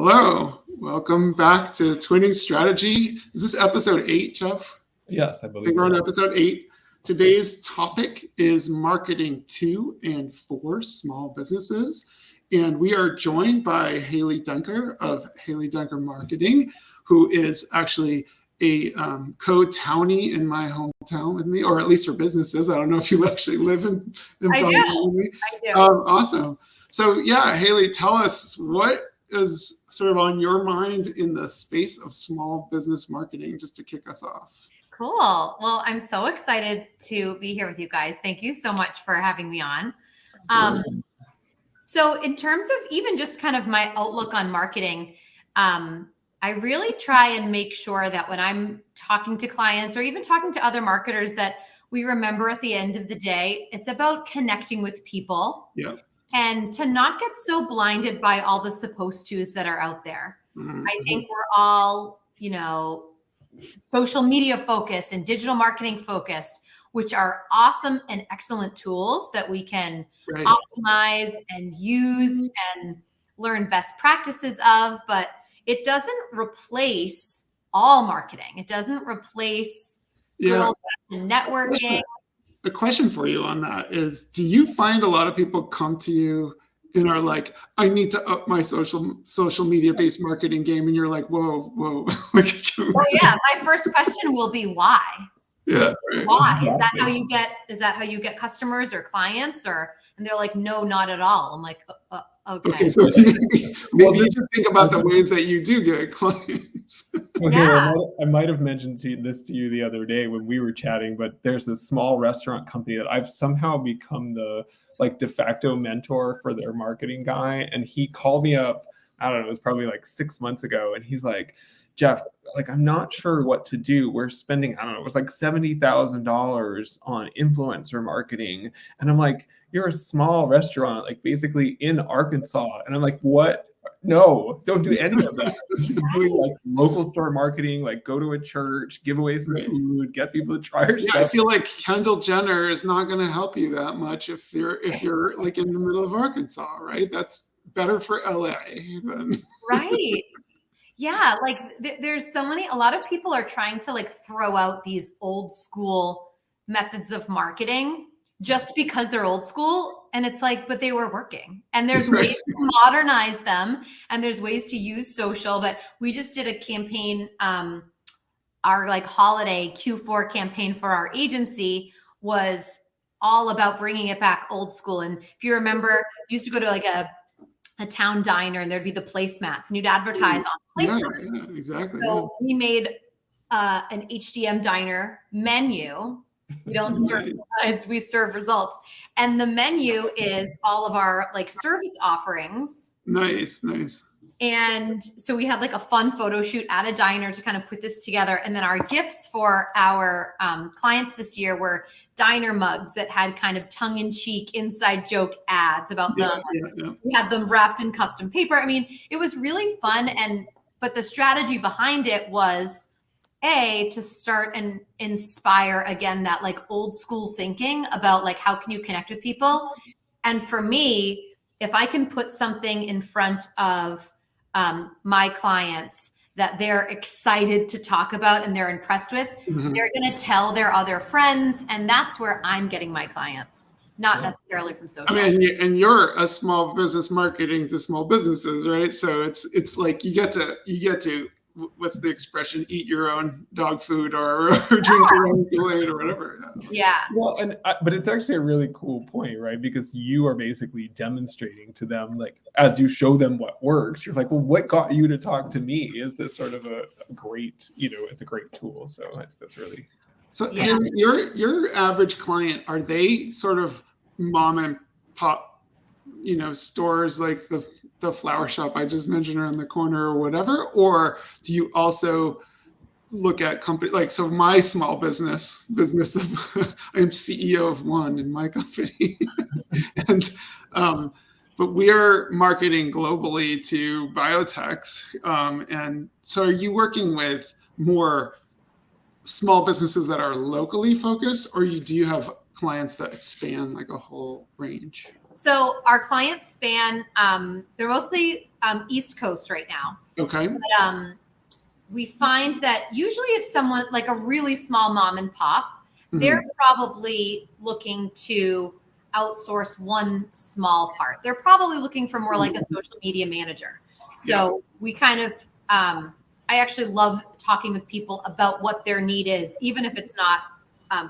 Hello, welcome back to Twinning Strategy. Is this episode 8, Jeff? Yes, I believe we're on episode 8. Today's topic is marketing to and for small businesses. And we are joined by Hayley Denker of Hayley Denker Marketing, who is actually a co-townie in my hometown with me, or at least her business is. I don't know if you actually live in I do. with me. I do. Awesome. So yeah, Hayley, tell us what is sort of on your mind in the space of small business marketing, just to kick us off. Cool. Well, I'm so excited to be here with you guys. Thank you so much for having me on. So in terms of even just kind of my outlook on marketing, I really try and make sure that when I'm talking to clients or even talking to other marketers, that we remember at the end of the day, it's about connecting with people. Yeah. And to not get so blinded by all the supposed tos that are out there. Mm-hmm. I think we're all, social media focused and digital marketing focused, which are awesome and excellent tools that we can optimize and use and learn best practices of, but it doesn't replace all marketing. It doesn't replace networking. The question for you on that is, do you find a lot of people come to you and are like, I need to up my social media based marketing game? And you're like, whoa. Well, yeah. My first question will be why? Yeah. Why? Is that how you get customers or clients, and they're like, no, not at all. I'm like, okay. So maybe you just think about the ways that you do get clients. I might have mentioned this to you the other day when we were chatting, but there's this small restaurant company that I've somehow become the de facto mentor for their marketing guy. And he called me up, I don't know, it was probably 6 months ago. And he's like, Jeff, I'm not sure what to do. We're spending, I don't know, it was $70,000 on influencer marketing. And I'm like, you're a small restaurant, basically in Arkansas. And I'm like, what? No, don't do any of that. You should be doing local store marketing, go to a church, give away some food, get people to try your stuff. I feel like Kendall Jenner is not going to help you that much if you're in the middle of Arkansas, right? That's better for LA than right. Yeah, there's a lot of people are trying to throw out these old school methods of marketing just because they're old school. And it's but they were working. And there's ways to modernize them, and there's ways to use social. But we just did a campaign, our holiday Q4 campaign for our agency was all about bringing it back old school. And if you remember, you used to go to a town diner and there'd be the placemats and you'd advertise on placemats. Yeah, exactly. So we made an HDM diner menu. We don't serve sides, we serve results. And the menu is all of our service offerings. Nice. And so we had a fun photo shoot at a diner to kind of put this together. And then our gifts for our clients this year were diner mugs that had kind of tongue-in-cheek inside joke ads about them. Yeah. We had them wrapped in custom paper. I mean, it was really fun. But the strategy behind it was to start and inspire again that old school thinking about how can you connect with people. And for me, if I can put something in front of my clients that they're excited to talk about and they're impressed with, they're going to tell their other friends. And that's where I'm getting my clients, not necessarily from social. I mean, and you're a small business marketing to small businesses, right? So it's you get to, what's the expression? Eat your own dog food or drink your own Kool-Aid or whatever. Yeah. Well, but it's actually a really cool point, right? Because you are basically demonstrating to them, as you show them what works, you're like, well, what got you to talk to me? Is this sort of a great, it's a great tool. So I think that's really. So and your average client, are they sort of mom and pop, stores like the flower shop I just mentioned around the corner or whatever? Or do you also look at company so my small business of I am CEO of one in my company and but we are marketing globally to biotechs, and so are you working with more small businesses that are locally focused, or do you have clients that span like a whole range? So our clients span, they're mostly East Coast right now. Okay. But we find that usually if someone like a really small mom and pop, they're probably looking to outsource one small part. They're probably looking for more like a social media manager. So we kind of, I actually love talking with people about what their need is, even if it's not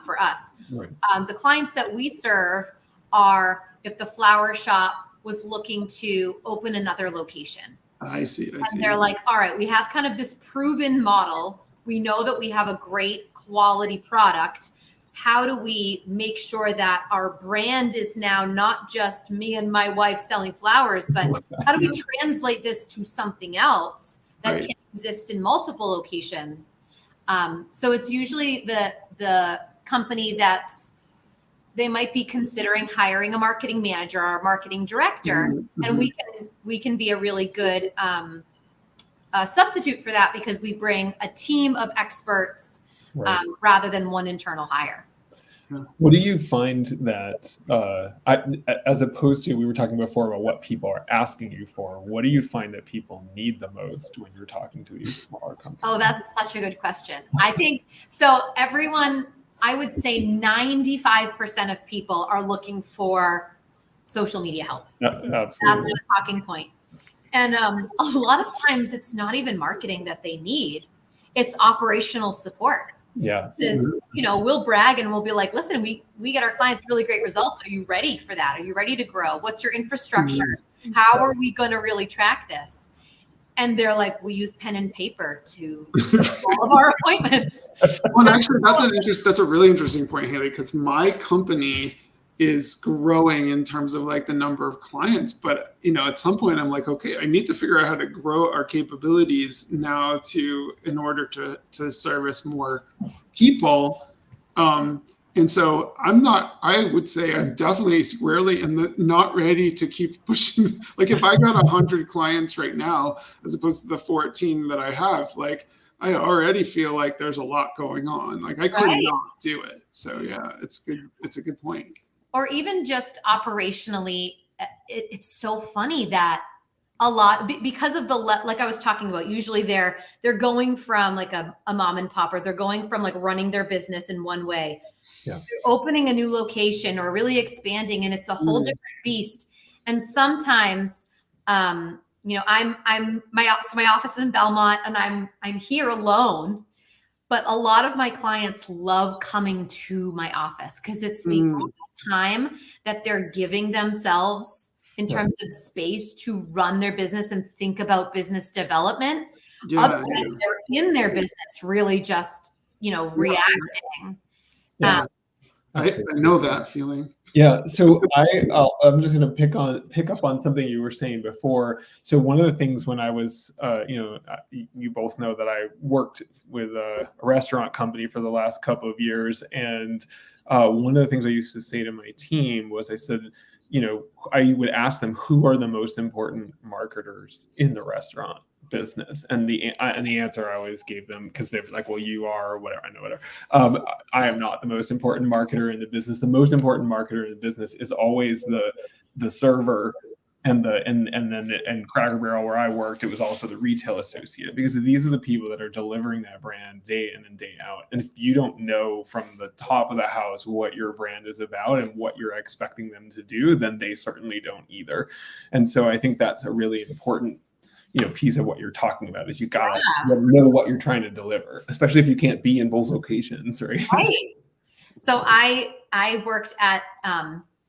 for us. Right. The clients that we serve are if the flower shop was looking to open another location. I see. And they're like, all right, we have kind of this proven model. We know that we have a great quality product. How do we make sure that our brand is now not just me and my wife selling flowers, but how do we translate this to something else that can exist in multiple locations? So it's usually the company they might be considering hiring a marketing manager or a marketing director, and we can be a really good substitute for that because we bring a team of experts rather than one internal hire. What do you find that, as opposed to, we were talking before about what people are asking you for, what do you find that people need the most when you're talking to these smaller companies? Oh, that's such a good question. I think, so everyone, I would say 95% of people are looking for social media help. Absolutely. That's the talking point. And a lot of times it's not even marketing that they need. It's operational support. Yeah. We'll brag and we'll be like, listen, we get our clients really great results. Are you ready for that? Are you ready to grow? What's your infrastructure? How are we going to really track this? And they're like, we use pen and paper to all of our appointments. Well, actually, that's a really interesting point, Hayley, because my company is growing in terms of like the number of clients. But, at some point I'm like, okay, I need to figure out how to grow our capabilities now in order to service more people. And so I would say I'm definitely squarely not ready to keep pushing. Like if I got 100 clients right now, as opposed to the 14 that I have, like I already feel like there's a lot going on. Like I could not do it. So yeah, it's good. It's a good point. Or even just operationally, it's so funny that a lot, because of like I was talking about, usually they're going from like a mom and pop, or they're going from like running their business in one way, opening a new location or really expanding, and it's a whole different beast. And sometimes, my office is in Belmont, and I'm here alone. But a lot of my clients love coming to my office because it's the only time that they're giving themselves in terms of space to run their business and think about business development. Otherwise, they're in their business really just, reacting. I know that feeling. Yeah. So I'm just going to pick up on something you were saying before. So one of the things when I was, you both know that I worked with a restaurant company for the last couple of years. And one of the things I used to say to my team was, I said, I would ask them, who are the most important marketers in the restaurant business? And the answer I always gave them, because they're like, well, you are, or whatever. I know, whatever. I am not the most important marketer in the business. The most important marketer in the business is always the server and Cracker Barrel, where I worked, it was also the retail associate, because these are the people that are delivering that brand day in and day out. And if you don't know from the top of the house what your brand is about and what you're expecting them to do, then they certainly don't either. And so I think that's a really important piece of what you're talking about, is you gotta know what you're trying to deliver, especially if you can't be in both locations, right? Right. So I worked at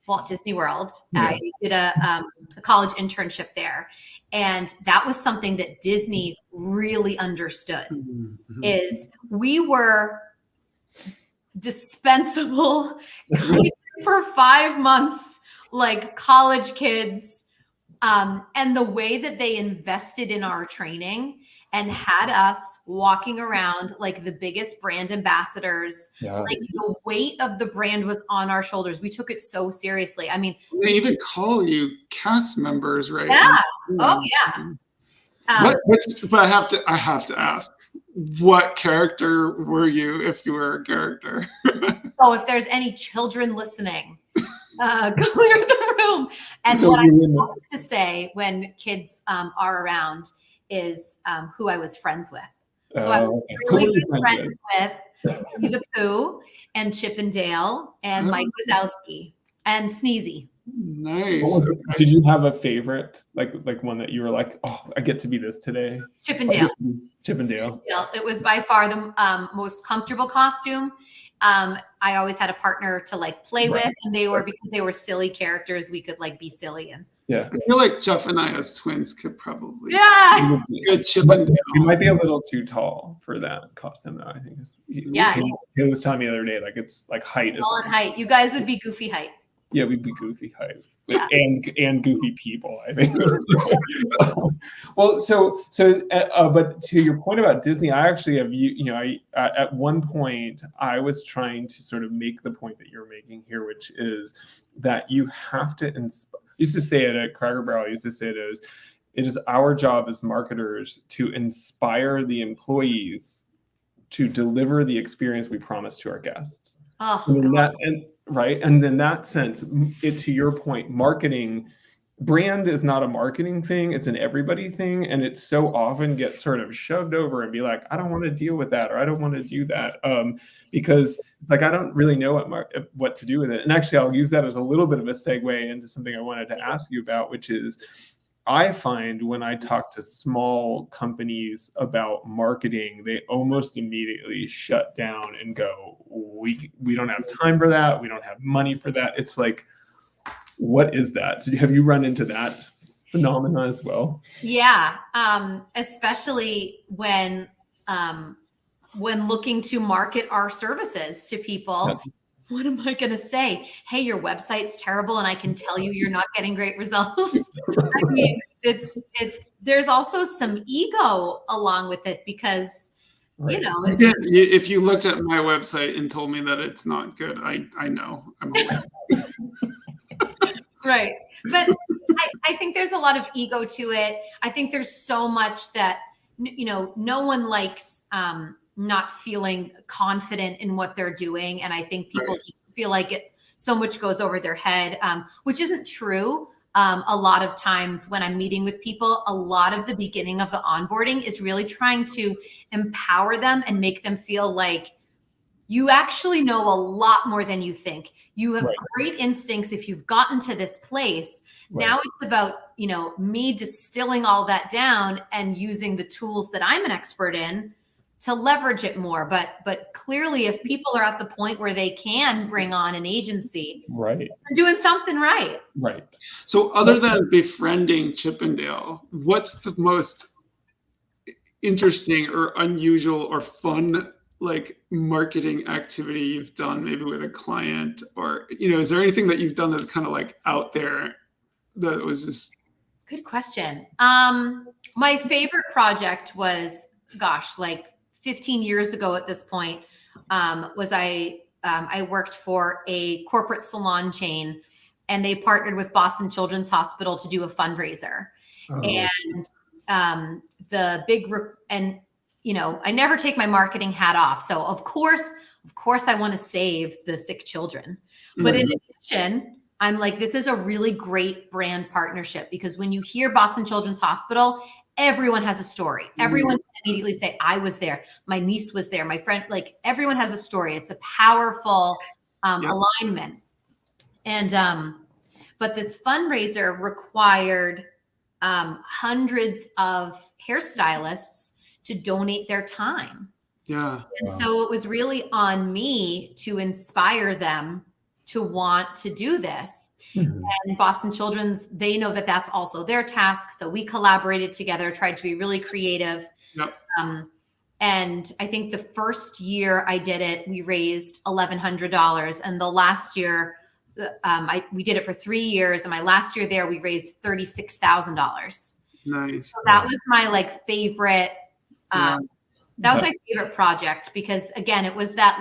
Walt Disney World. I did a college internship there, and that was something that Disney really understood. Is we were dispensable for 5 months, like college kids. And the way that they invested in our training and had us walking around like the biggest brand ambassadors, like the weight of the brand was on our shoulders. We took it so seriously. I mean, they even call you cast members, right? Yeah. Oh yeah. But I have to ask, what character were you if you were a character? Oh, if there's any children listening, clear the room. And So what I you win the- love to say when kids are around is who I was friends with. So I was okay. really Who were you good friends friends with Winnie the Pooh and Chip and Dale and Mike Wazowski and Sneezy. Nice. Did you have a favorite, like one that you were like, oh, I get to be this today? Chip and Dale. Chip and Dale. It was by far the most comfortable costume. I always had a partner to like play with, and because they were silly characters, we could like be silly and. Yeah. I feel like Jeff and I as twins could probably. Yeah. Good Chip and Dale. You might be a little too tall for that costume, though. I think. He was telling me the other day, like it's like height. All in height. You guys would be goofy height. Yeah, we'd be goofy height. Yeah. And goofy people, I think. Well, but to your point about Disney, I actually have at one point I was trying to sort of make the point that you're making here, which is that you have to used to say it at Cracker Barrel. I used to say it is our job as marketers to inspire the employees to deliver the experience we promise to our guests. Oh, And in that sense, to your point, brand is not a marketing thing, it's an everybody thing, and it so often gets sort of shoved over and be like, I don't want to deal with that, or I don't want to do that, because like I don't really know what to do with it. And actually, I'll use that as a little bit of a segue into something I wanted to ask you about, which is I find when I talk to small companies about marketing, they almost immediately shut down and go, we don't have time for that. We don't have money for that. It's like, what is that? So have you run into that phenomena as well? Yeah. Especially when looking to market our services to people. Yeah. What am I going to say? Hey, your website's terrible, and I can tell you're not getting great results. I mean, there's also some ego along with it because, if you looked at my website and told me that it's not good, I know. I'm aware. Right. But I think there's a lot of ego to it. I think there's so much that, no one likes, not feeling confident in what they're doing. And I think people just feel like so much goes over their head, which isn't true. A lot of times when I'm meeting with people, a lot of the beginning of the onboarding is really trying to empower them and make them feel like you actually know a lot more than you think. You have great instincts if you've gotten to this place. Now it's about, me distilling all that down and using the tools that I'm an expert in to leverage it more. But clearly, if people are at the point where they can bring on an agency, they're doing something right. Right. So other than befriending Chip and Dale, what's the most interesting or unusual or fun like marketing activity you've done maybe with a client? Or, is there anything that you've done that's kind of like out there that was just... Good question. My favorite project was, like 15 years ago at this point, was I worked for a corporate salon chain, and they partnered with Boston Children's Hospital to do a fundraiser. And the big, I never take my marketing hat off. So of course I want to save the sick children. But in addition, I'm like, this is a really great brand partnership, because when you hear Boston Children's Hospital, everyone has a story. Everyone can immediately say, I was there. My niece was there. My friend, like everyone has a story. It's a powerful alignment. And, but this fundraiser required hundreds of hairstylists to donate their time. Yeah. And so it was really on me to inspire them to want to do this. And Boston Children's, they know that that's also their task. So we collaborated together, tried to be really creative. Yep. And I think the first year I did it, we raised $1,100. And the last year, we did it for 3 years. And my last year there, we raised $36,000. Nice. So that was my favorite. That was my favorite project, because again, it was that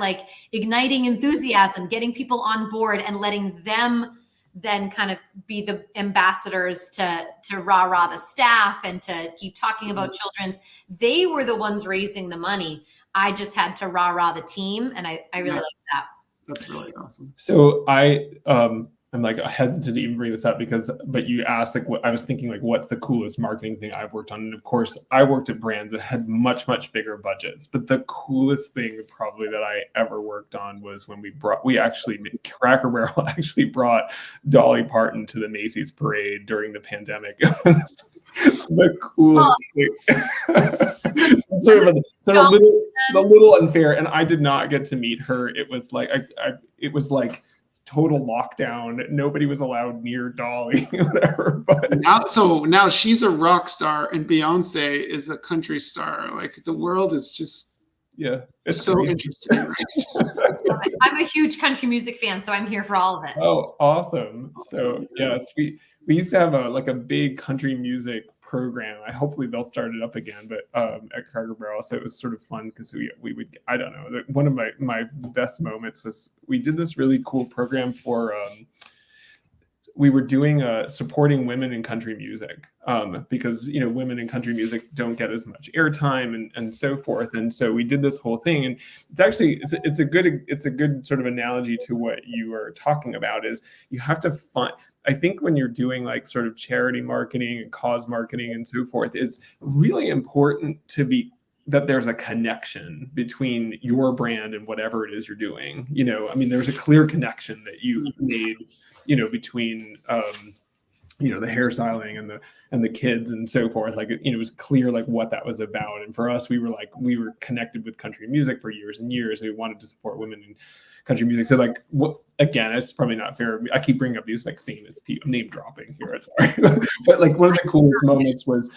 igniting enthusiasm, getting people on board and letting them then kind of be the ambassadors to rah the staff and to keep talking about children's. They were the ones raising the money. I just had to rah the team, and I really like that. That's really awesome. So I'm like hesitant to even bring this up but you asked like what I was thinking, like what's the coolest marketing thing I've worked on? And of course I worked at brands that had much bigger budgets, but the coolest thing probably that I ever worked on was when Cracker Barrel actually brought Dolly Parton to the Macy's parade during the pandemic. It was the coolest thing. It's a little unfair, and I did not get to meet her. It was like it was like total lockdown. Nobody was allowed near Dolly, whatever. But now she's a rock star, and Beyonce is a country star. Like the world is just it's so crazy. interesting. Right? I'm a huge country music fan, so I'm here for all of it. Oh, awesome! So yes, we used to have a big country music program. Hopefully they'll start it up again, but at Cracker Barrel. So it was sort of fun because we would, I don't know, one of my best moments was we did this really cool program for we were doing supporting women in country music because women in country music don't get as much airtime and so forth, and so we did this whole thing. And it's actually it's a good sort of analogy to what you are talking about. Is you have to find, I think when you're doing like sort of charity marketing and cause marketing and so forth, it's really important that there's a connection between your brand and whatever it is you're doing. There's a clear connection that you made, between the hairstyling and the kids and so forth. Like, it was clear like what that was about. And for us, we were connected with country music for years and years. We wanted to support women in country music. So like, again, it's probably not fair. I keep bringing up these like famous people, name dropping here. Sorry. But like one of the coolest moments was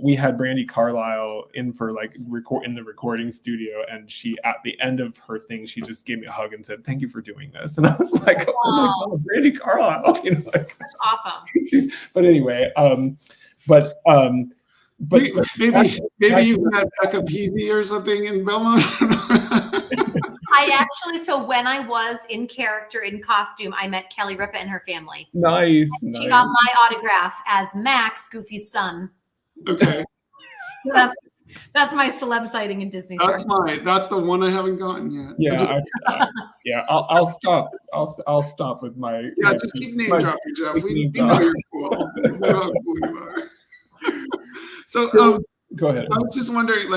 we had Brandi Carlile in for like in the recording studio, and she, at the end of her thing, she just gave me a hug and said, "Thank you for doing this." And I was like, "Oh my God, Brandi Carlile!" That's awesome. But anyway, maybe you had Becca Peasy or something in Belmont. So when I was in character, in costume, I met Kelly Ripa and her family. Nice. She got my autograph as Max, Goofy's son. Okay. That's my celeb sighting in Disney. That's the one I haven't gotten yet. Yeah, I'll stop. I'll stop with my. Yeah, just keep name dropping, Jeff. We know you're cool. We know how cool you are. So go ahead. I was just wondering,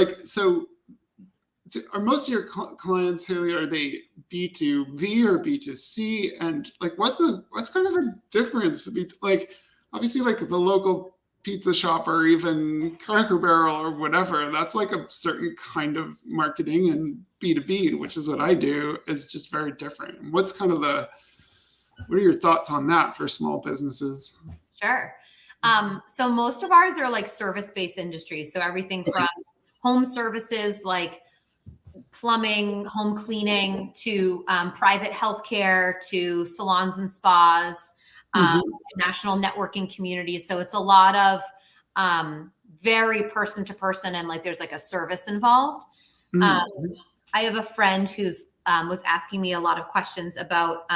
are most of your clients, Hayley, are they B2B or B2C? And like, what's kind of a difference? Like, obviously, like the local pizza shop or even Cracker Barrel or whatever, that's like a certain kind of marketing, and B2B, which is what I do, is just very different. What are your thoughts on that for small businesses? Sure. So most of ours are like service-based industries. So everything from home services like plumbing, home cleaning, to private healthcare, to salons and spas, national networking communities. So it's a lot of very person to person, and like there's like a service involved. I have a friend who's was asking me a lot of questions about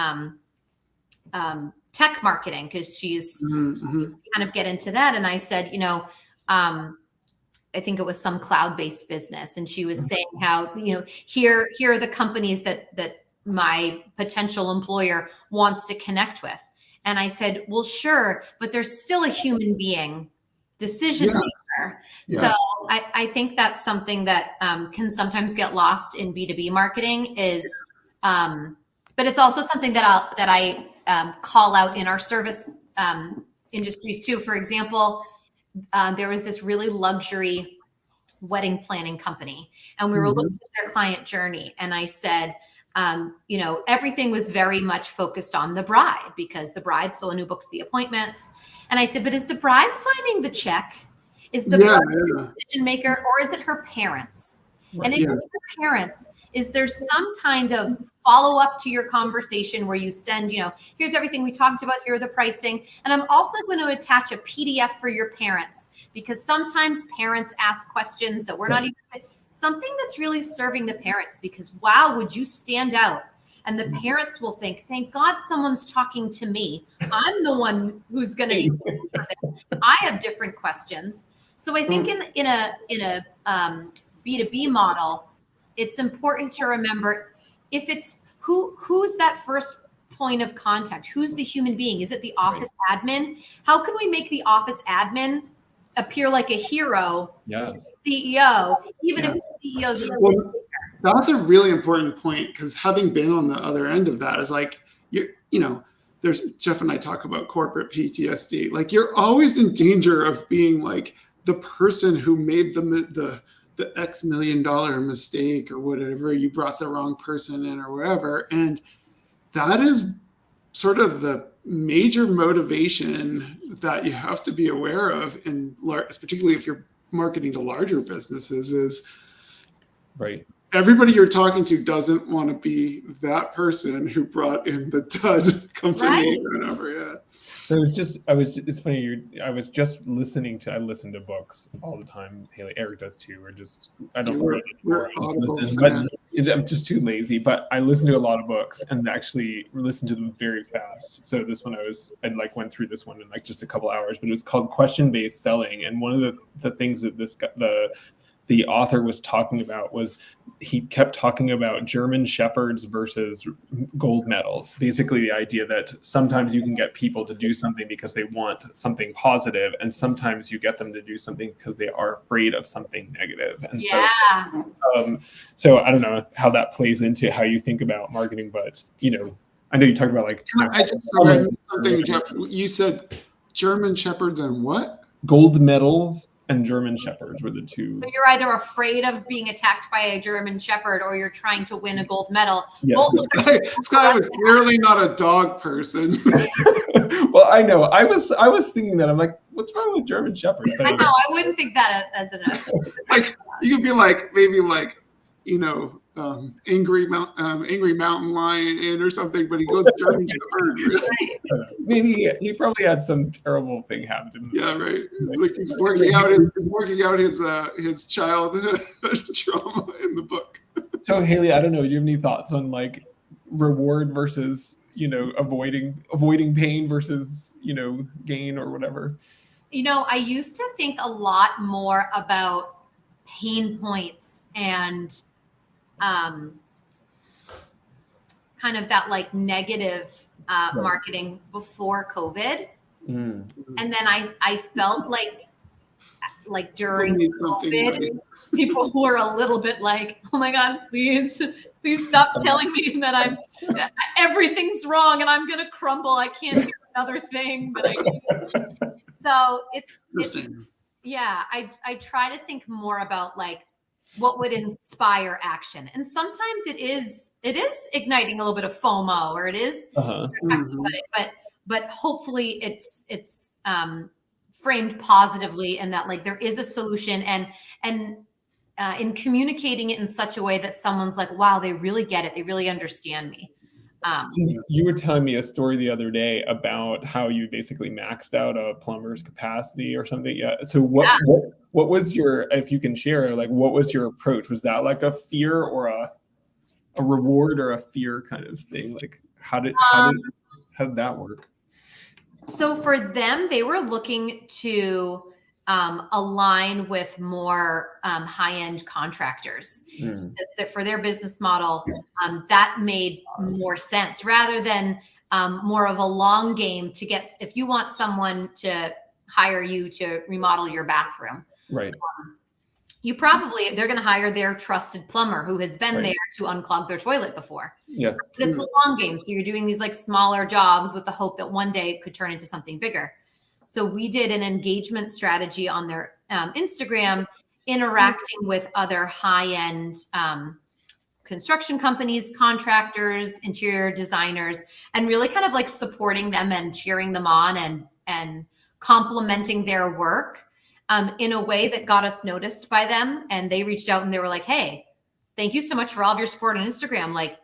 tech marketing, because she's kind of get into that. And I said, I think it was some cloud-based business. And she was saying how, here are the companies that my potential employer wants to connect with. And I said, well, sure, but there's still a human being decision maker. Yeah. So I think that's something that can sometimes get lost in B2B marketing but it's also something that I call out in our service industries too. For example, there was this really luxury wedding planning company, and we were looking at their client journey. And I said, everything was very much focused on the bride, because the bride's the one who books the appointments. And I said, but is the bride signing the check? Is the bride the decision maker, or is it her parents? And if it's the parents, is there some kind of follow up to your conversation where you send, here's everything we talked about, here are the pricing. And I'm also going to attach a PDF for your parents, because sometimes parents ask questions that we're not even, something that's really serving the parents, because wow, would you stand out And the parents will think, thank God someone's talking to me. I'm the one who's going to be for this. I have different questions. So I think in a B2B model, it's important to remember if it's who's that first point of contact? Who's the human being? Is it the office admin? How can we make the office admin appear like a hero to the CEO, even if the CEO's that's a really important point, because having been on the other end of that is like, there's Jeff and I talk about corporate PTSD. Like, you're always in danger of being like the person who made the X $million mistake or whatever. You brought the wrong person in or whatever. And that is sort of the major motivation that you have to be aware of, and particularly if you're marketing to larger businesses, is everybody you're talking to doesn't want to be that person who brought in the dud company or whatever. Yeah. So it's funny. I listen to books all the time. Haley, Eric does too. I don't read anymore. I'm just too lazy, but I listen to a lot of books and actually listen to them very fast. So this one I went through this one in like just a couple hours, but it was called Question-Based Selling. And one of the things that the author was talking about was he kept talking about German shepherds versus gold medals. Basically, the idea that sometimes you can get people to do something because they want something positive, and sometimes you get them to do something because they are afraid of something negative. And so I don't know how that plays into how you think about marketing, but I know you talked about I just remembered something, Jeff. You said German shepherds and what? Gold medals. And German shepherds were the two. So you're either afraid of being attacked by a German shepherd, or you're trying to win a gold medal. Yes. This guy was clearly not a dog person. Well, I know. I was thinking that. I'm like, what's wrong with German shepherds? I know. I wouldn't think that as an like, you could be like, maybe like, angry mountain lion or something, but he goes German shepherd. Really. Maybe he probably had some terrible thing happen to him. Yeah, right. It's like he's working out his childhood trauma in the book. So Haley, I don't know. Do you have any thoughts on like reward versus avoiding pain versus gain or whatever? I used to think a lot more about pain points and kind of that like negative marketing before COVID. And then I felt like during COVID, people were a little bit like, oh my God, please stop telling me that everything's wrong and I'm going to crumble. I can't do another thing that I do. So I try to think more about like, what would inspire action? And sometimes it is igniting a little bit of FOMO, or it is talking about it, but hopefully it's framed positively, and that like there is a solution, and in communicating it in such a way that someone's like, wow, they really get it, they really understand me. You were telling me a story the other day about how you basically maxed out a plumber's capacity or something. Yeah. So what was your, if you can share, like, what was your approach? Was that like a fear or a reward or a fear kind of thing? Like how did that work? So for them, they were looking to align with more high-end contractors. That's that for their business model, that made more sense rather than more of a long game to get, if you want someone to hire you to remodel your bathroom, right? They're going to hire their trusted plumber who has been there to unclog their toilet before. Yeah. But it's a long game. So you're doing these like smaller jobs with the hope that one day it could turn into something bigger. So we did an engagement strategy on their Instagram, interacting with other high-end construction companies, contractors, interior designers, and really kind of like supporting them and cheering them on and complimenting their work in a way that got us noticed by them. And they reached out and they were like, hey, thank you so much for all of your support on Instagram. Like,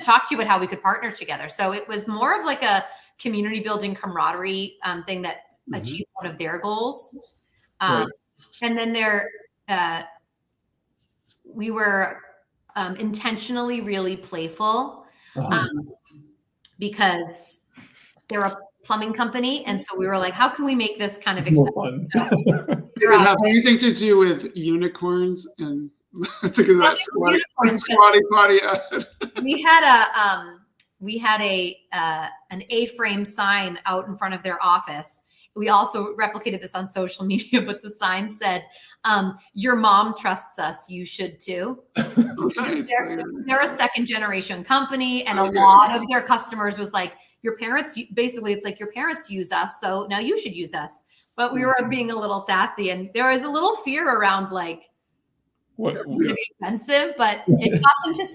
talk to you about how we could partner together. So it was more of like a community building camaraderie thing that achieved one of their goals. And then we were intentionally really playful because they're a plumbing company. And so we were like, how can we make this kind of More exciting? fun. Did it have anything to do with unicorns and think of that squatty potty ad? We had an A-frame sign out in front of their office. We also replicated this on social media, but the sign said, your mom trusts us, you should too. Nice. They're a second generation company, and a lot of their customers was like, your parents, basically it's like your parents use us, so now you should use us. But we were being a little sassy, and there was a little fear around like, they're going to be expensive, but it got them to,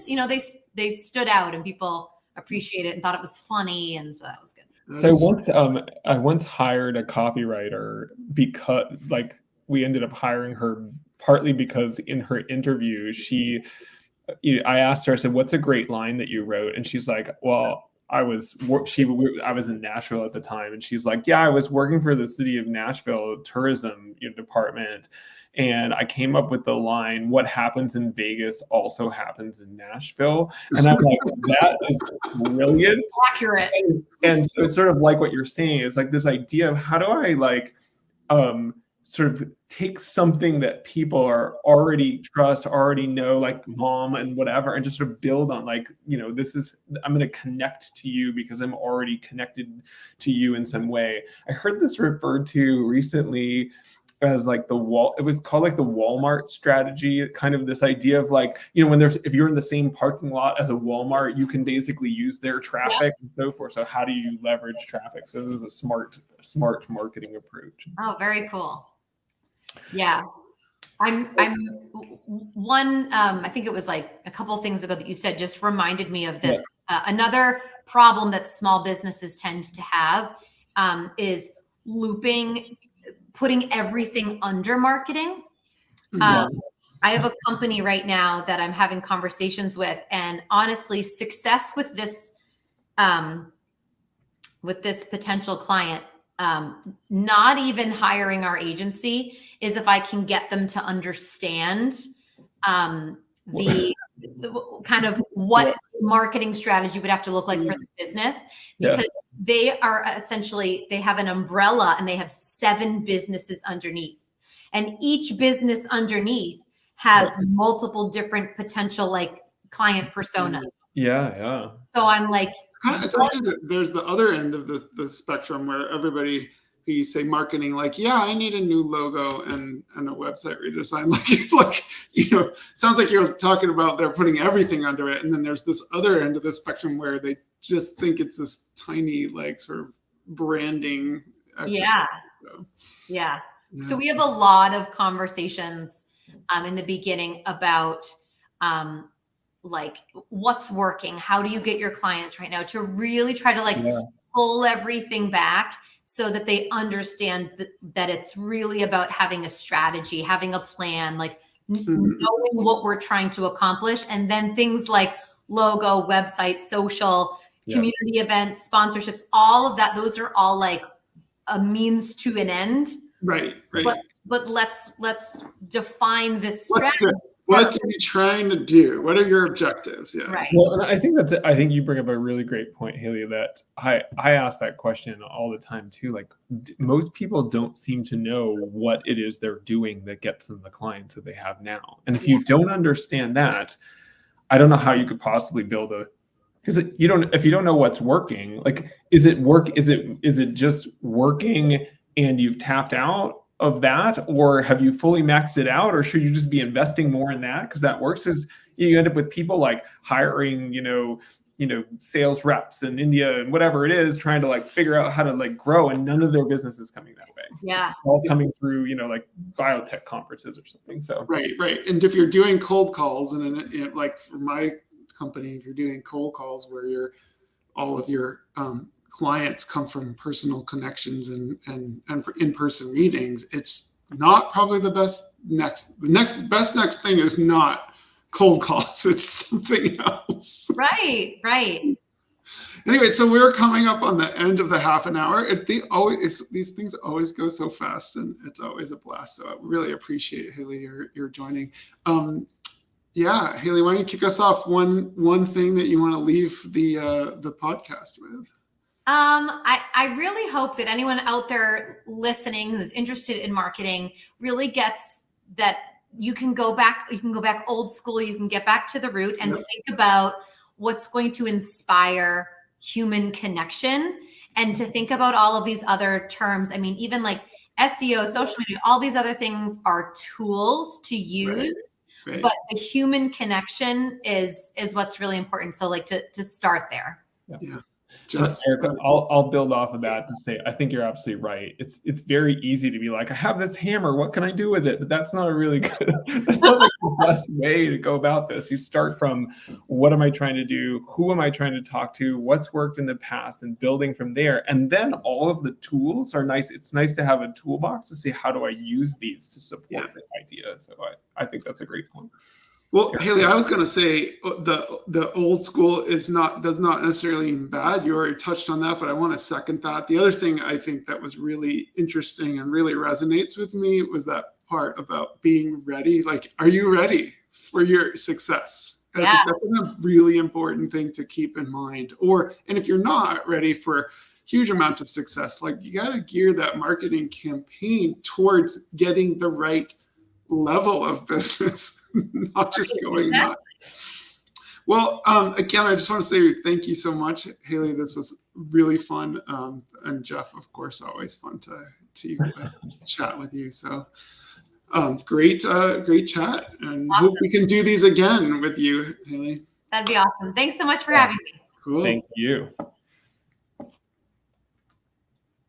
they stood out and people appreciated it and thought it was funny, and so that was good. So I once hired a copywriter because like we ended up hiring her partly because in her interview I asked her, I said, what's a great line that you wrote? And she's like, well, I was in Nashville at the time, and she's like, yeah, I was working for the city of Nashville tourism department, and I came up with the line, what happens in Vegas also happens in Nashville. And I'm like, that is brilliant. Accurate. And so it's sort of like what you're saying is like this idea of how do I like sort of take something that people are already know, like mom and whatever, and just sort of build on like, I'm going to connect to you because I'm already connected to you in some way. I heard this referred to recently as like it was called like the Walmart strategy, kind of this idea of like, if you're in the same parking lot as a Walmart, you can basically use their traffic and so forth. So how do you leverage traffic? So this is a smart marketing approach. Oh, very cool. Yeah. I'm one, I think it was like a couple of things ago that you said just reminded me of this. Yeah. Another problem that small businesses tend to have is putting everything under marketing. I have a company right now that I'm having conversations with, and honestly, success with this potential client, not even hiring our agency, is if I can get them to understand the kind of what marketing strategy would have to look like for the business, because they are essentially, they have an umbrella and they have 7 businesses underneath, and each business underneath has multiple different potential like client personas. Yeah. So I'm like, there's the other end of the spectrum where everybody who you say marketing, like, yeah, I need a new logo and a website redesign. Like, it's like, sounds like you're talking about they're putting everything under it. And then there's this other end of the spectrum where they just think it's this tiny, like, sort of branding exercise. So we have a lot of conversations in the beginning about like what's working, how do you get your clients right now, to really try to like pull everything back so that they understand that it's really about having a strategy, having a plan, like knowing what we're trying to accomplish. And then things like logo, website, social, community events, sponsorships, all of that, those are all like a means to an end. Right. But let's define this strategy. What are you trying to do? What are your objectives? Yeah. Right. Well, and I think you bring up a really great point, Hayley, that I ask that question all the time too. Like most people don't seem to know what it is they're doing that gets them the clients that they have now. And if you don't understand that, I don't know how you could possibly build because if you don't know what's working, like, is it just working and you've tapped out of that, or have you fully maxed it out, or should you just be investing more in that? Because that works. Is you end up with people like hiring, sales reps in India and whatever it is, trying to like figure out how to like grow, and none of their business is coming that way. Yeah, it's all coming through, like biotech conferences or something. So right. And if you're doing cold calls, and like for my company, if you're doing cold calls where all of your clients come from personal connections and in-person meetings, it's not probably the best next thing is not cold calls. It's something else. Right. Anyway, so we're coming up on the end of the half an hour. These things always go so fast, and it's always a blast. So I really appreciate, Hayley, your joining. Yeah, Hayley, why don't you kick us off? One thing that you want to leave the podcast with? I really hope that anyone out there listening who's interested in marketing really gets that you can go back old school, you can get back to the root and think about what's going to inspire human connection, and to think about all of these other terms. I mean, even like SEO, social media, all these other things are tools to use. Right. But the human connection is what's really important. So like to start there. Yeah. Erica, I'll build off of that to say, I think you're absolutely right. It's very easy to be like, I have this hammer, what can I do with it? But that's not a really good, that's not like the best way to go about this. You start from, what am I trying to do? Who am I trying to talk to? What's worked in the past, and building from there. And then all of the tools are nice. It's nice to have a toolbox to say, how do I use these to support the idea? So I think that's a great point. Well, Hayley, I was going to say the old school does not necessarily mean bad. You already touched on that, but I want to second that. The other thing I think that was really interesting and really resonates with me was that part about being ready. Like, are you ready for your success? I think that's a really important thing to keep in mind. And if you're not ready for huge amount of success, like, you got to gear that marketing campaign towards getting the right level of business, not just going up. Well, again, I just want to say thank you so much, Hayley. This was really fun. And Jeff, of course, always fun to chat with you. So great chat. And hope we can do these again with you, Hayley. That'd be awesome. Thanks so much for having me. Cool. Thank you.